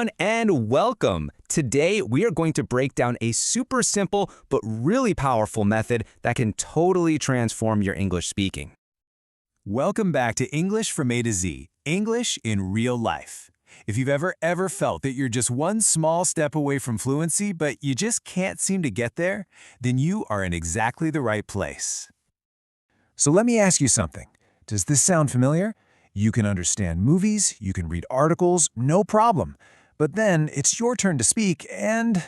everyone, and welcome. Today, we are going to break down a super simple but really powerful method that can totally transform your English speaking. Welcome back to English from A to Z, English in real life. If you've ever felt that you're just one small step away from fluency, but you just can't seem to get there, then you are in exactly the right place. So let me ask you something. Does this sound familiar? You can understand movies, you can read articles, no problem. But then it's your turn to speak and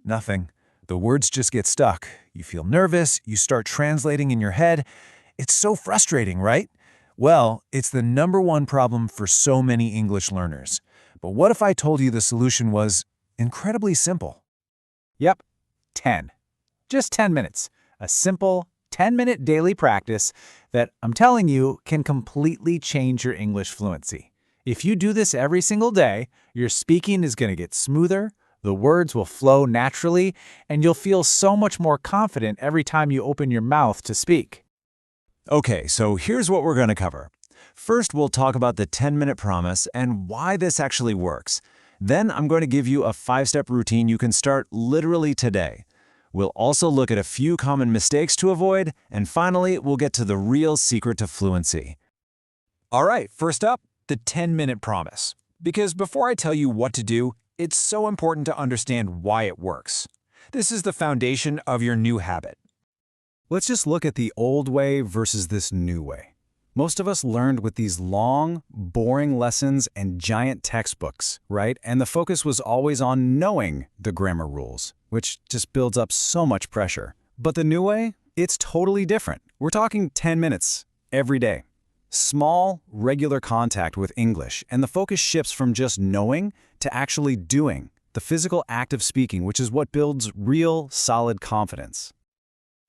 nothing. The words just get stuck. You feel nervous, you start translating in your head. It's so frustrating, right? Well, it's the #1 problem for so many English learners. But what if I told you the solution was incredibly simple? Yep, 10. Just 10 minutes. A simple 10-minute daily practice that, I'm telling you, can completely change your English fluency. If you do this every single day, your speaking is going to get smoother, the words will flow naturally, and you'll feel so much more confident every time you open your mouth to speak. Okay, so here's what we're going to cover. First, we'll talk about the 10-minute promise and why this actually works. Then I'm going to give you a 5-step routine you can start literally today. We'll also look at a few common mistakes to avoid, and finally, we'll get to the real secret to fluency. All right, first up, the 10-minute promise. Because before I tell you what to do, it's so important to understand why it works. This is the foundation of your new habit. Let's just look at the old way versus this new way. Most of us learned with these long, boring lessons and giant textbooks, right? And the focus was always on knowing the grammar rules, which just builds up so much pressure. But the new way, it's totally different. We're talking 10 minutes every day. Small, regular contact with English, and the focus shifts from just knowing to actually doing, the physical act of speaking, which is what builds real, solid confidence.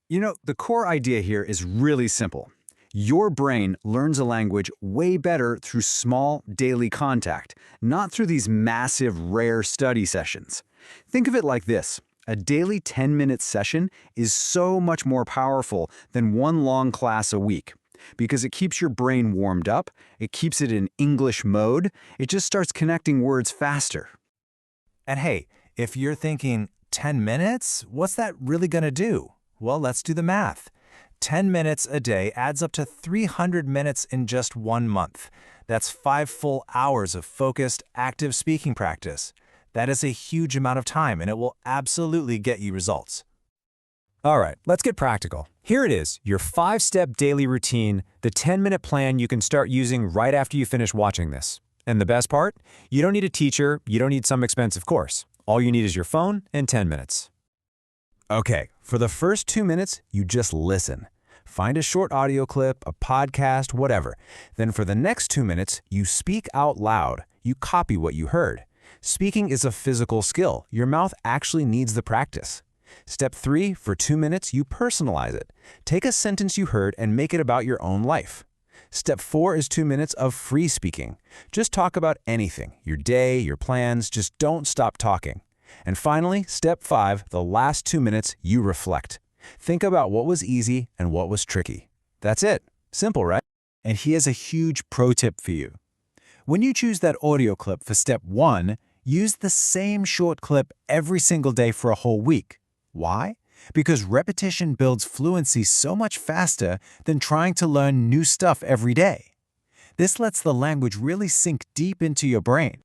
You know, the core idea here is really simple. Your brain learns a language way better through small, daily contact, not through these massive, rare study sessions. Think of it like this. A daily 10-minute session is so much more powerful than one long class a week because it keeps your brain warmed up, it keeps it in English mode, it just starts connecting words faster. And hey, if you're thinking, 10 minutes? What's that really going to do? Well, let's do the math. 10 minutes a day adds up to 300 minutes in just 1 month. That's 5 full hours of focused, active speaking practice. That is a huge amount of time, and it will absolutely get you results. All right, let's get practical. Here it is, your 5-step daily routine, the 10-minute plan you can start using right after you finish watching this. And the best part? You don't need a teacher, you don't need some expensive course. All you need is your phone and 10 minutes. Okay, for the first 2 minutes, you just listen. Find a short audio clip, a podcast, whatever. Then for the next 2 minutes, you speak out loud. You copy what you heard. Speaking is a physical skill. Your mouth actually needs the practice. Step 3, for 2 minutes, you personalize it. Take a sentence you heard and make it about your own life. Step 4 is 2 minutes of free speaking. Just talk about anything, your day, your plans, just don't stop talking. And finally, step 5, the last 2 minutes, you reflect. Think about what was easy and what was tricky. That's it. Simple, right? And here's a huge pro tip for you. When you choose that audio clip for step 1, use the same short clip every single day for a whole week. Why? Because repetition builds fluency so much faster than trying to learn new stuff every day. This lets the language really sink deep into your brain.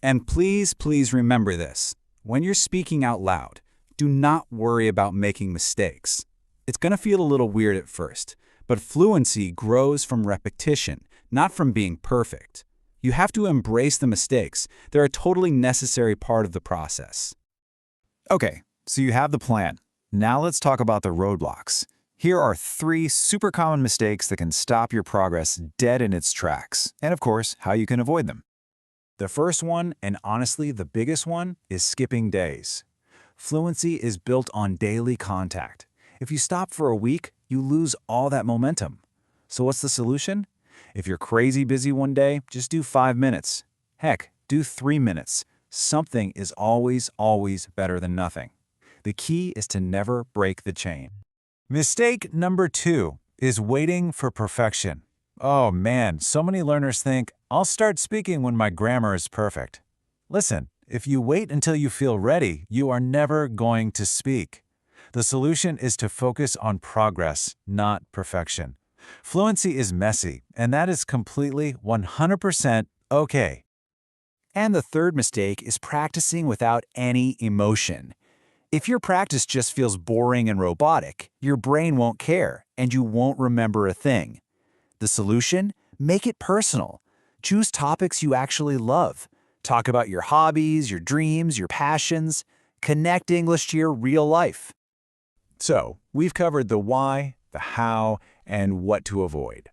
And please remember this. When you're speaking out loud, do not worry about making mistakes. It's going to feel a little weird at first, but fluency grows from repetition, not from being perfect. You have to embrace the mistakes. They're a totally necessary part of the process. Okay, so you have the plan. Now let's talk about the roadblocks. Here are 3 super common mistakes that can stop your progress dead in its tracks, and of course, how you can avoid them. The first one, and honestly the biggest one, is skipping days. Fluency is built on daily contact. If you stop for a week, you lose all that momentum. So what's the solution? If you're crazy busy one day, just do 5 minutes. Heck, do 3 minutes. Something is always better than nothing. The key is to never break the chain. Mistake number 2 is waiting for perfection. Oh man, so many learners think, I'll start speaking when my grammar is perfect. Listen, if you wait until you feel ready, you are never going to speak. The solution is to focus on progress, not perfection. Fluency is messy, and that is completely 100% okay. And the third mistake is practicing without any emotion. If your practice just feels boring and robotic, your brain won't care, and you won't remember a thing. The solution? Make it personal. Choose topics you actually love. Talk about your hobbies, your dreams, your passions. Connect English to your real life. So, we've covered the why, the how, and what to avoid.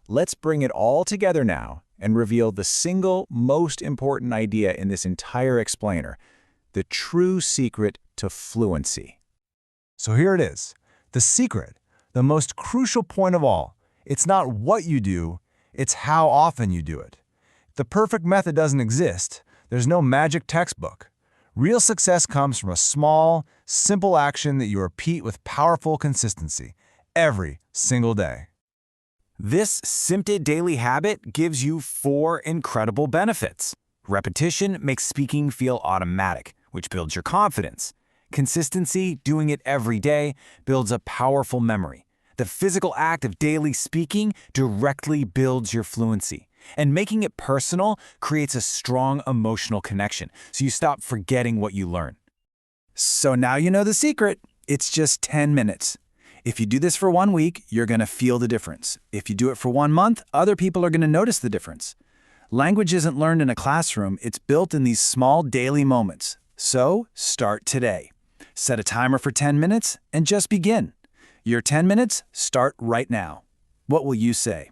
Let's bring it all together now and reveal the single most important idea in this entire explainer, the true secret to fluency. So here it is, the secret, the most crucial point of all. It's not what you do, it's how often you do it. The perfect method doesn't exist. There's no magic textbook. Real success comes from a small, simple action that you repeat with powerful consistency every single day. This simple daily habit gives you 4 incredible benefits. Repetition makes speaking feel automatic, which builds your confidence. Consistency, doing it every day, builds a powerful memory. The physical act of daily speaking directly builds your fluency. And making it personal creates a strong emotional connection, so you stop forgetting what you learn. So now you know the secret. It's just 10 minutes. If you do this for 1 week, you're going to feel the difference. If you do it for 1 month, other people are going to notice the difference. Language isn't learned in a classroom, it's built in these small daily moments. So start today. Set a timer for 10 minutes and just begin. Your 10 minutes start right now. What will you say?